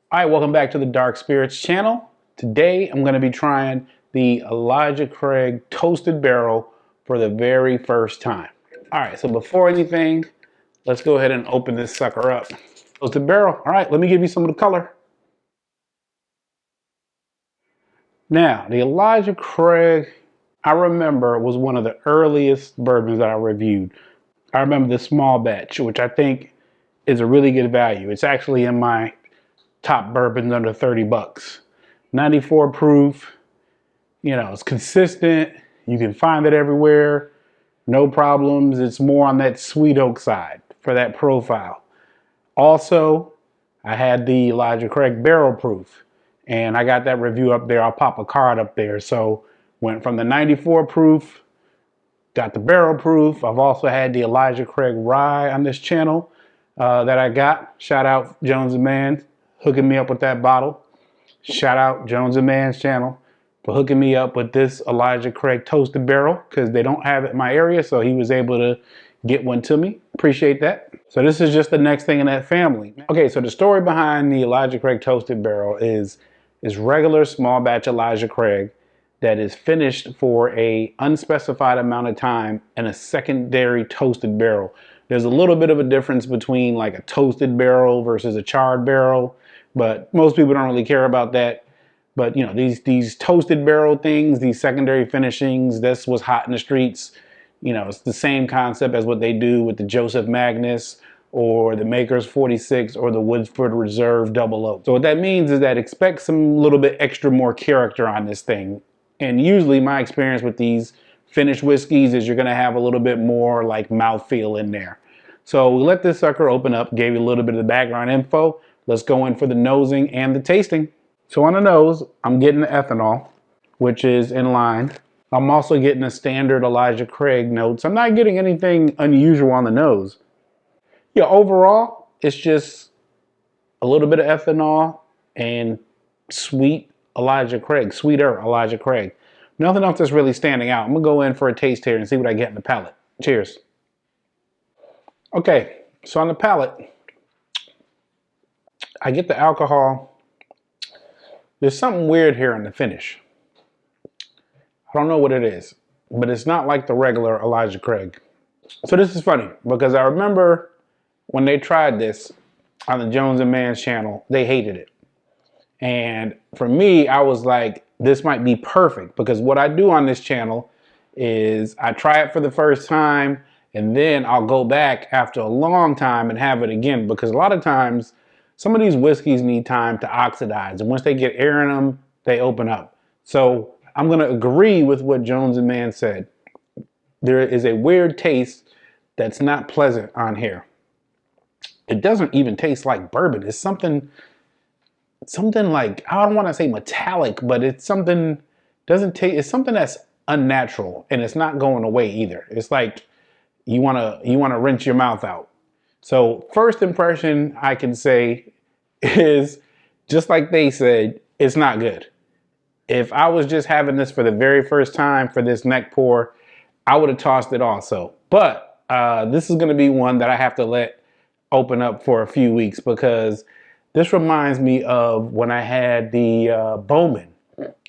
All right, welcome back to the Dark Spirits channel. Today I'm going to be trying the Elijah Craig Toasted Barrel for the very first time. All right, so before anything, let's go ahead and open this sucker up. Toasted Barrel. All right, let me give you some of the color. Now, the Elijah Craig, I remember, was one of the earliest bourbons that I reviewed. I remember the small batch, which I think is a really good value. It's actually in my top bourbons under 30 bucks. 94 proof, you know, it's consistent. You can find it everywhere. No problems. It's more on that sweet oak side for that profile. Also, I had the Elijah Craig barrel proof and I got that review up there. I'll pop a card up there. So went from the 94 proof, got the barrel proof. I've also had the Elijah Craig rye on this channel that I got. Shout out Jones and Mann hooking me up with that bottle. Shout out Jones and Mann's channel for hooking me up with this Elijah Craig Toasted Barrel because they don't have it in my area, so he was able to get one to me. Appreciate that. So this is just the next thing in that family. Okay, so the story behind the Elijah Craig Toasted Barrel is regular small batch Elijah Craig that is finished for a unspecified amount of time in a secondary toasted barrel. There's a little bit of a difference between like a toasted barrel versus a charred barrel, but most people don't really care about that. But you know, these toasted barrel things, these secondary finishings, that's what's hot in the streets. You know, it's the same concept as what they do with the Joseph Magnus or the Maker's 46 or the Woodford Reserve Double Oak. So what that means is that expect some little bit extra more character on this thing. And usually my experience with these finished whiskeys is you're going to have a little bit more like mouthfeel in there. So we let this sucker open up, gave you a little bit of the background info. Let's go in for the nosing and the tasting. So on the nose, I'm getting the ethanol, which is in line. I'm also getting the standard Elijah Craig notes. I'm not getting anything unusual on the nose. Yeah, overall, it's just a little bit of ethanol and sweet Elijah Craig, sweeter Elijah Craig. Nothing else that's really standing out. I'm gonna go in for a taste here and see what I get in the palate. Cheers. Okay, so on the palate, I get the alcohol. There's something weird here in the finish. I don't know what it is, but it's not like the regular Elijah Craig. So this is funny because I remember when they tried this on the Jones and Mann's channel, they hated it. And for me, I was like, this might be perfect because what I do on this channel is I try it for the first time and then I'll go back after a long time and have it again because a lot of times some of these whiskeys need time to oxidize, and once they get air in them, they open up. So I'm going to agree with what Jones and Mann said. There is a weird taste that's not pleasant on here. It doesn't even taste like bourbon. It's something like, I don't want to say metallic, but it's something it's something that's unnatural, and it's not going away either. It's like you want to rinse your mouth out. So first impression I can say is just like they said, it's not good. If I was just having this for the very first time for this neck pour, I would have tossed it also. But this is going to be one that I have to let open up for a few weeks because this reminds me of when I had the Bowman.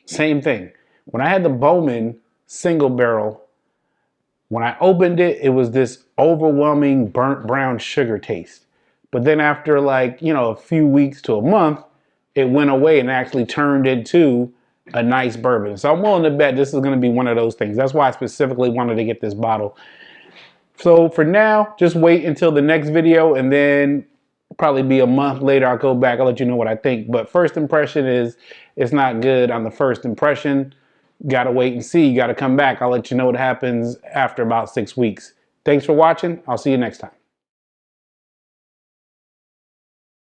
Same thing. When I had the Bowman single barrel, when I opened it, it was this overwhelming burnt brown sugar taste. But then after like, you know, a few weeks to a month, it went away and actually turned into a nice bourbon. So I'm willing to bet this is going to be one of those things. That's why I specifically wanted to get this bottle. So for now, just wait until the next video and then probably be a month later, I'll go back, I'll let you know what I think. But first impression is it's not good on the first impression. Gotta wait and see. You gotta come back. I'll let you know what happens after about 6 weeks. Thanks for watching. I'll see you next time.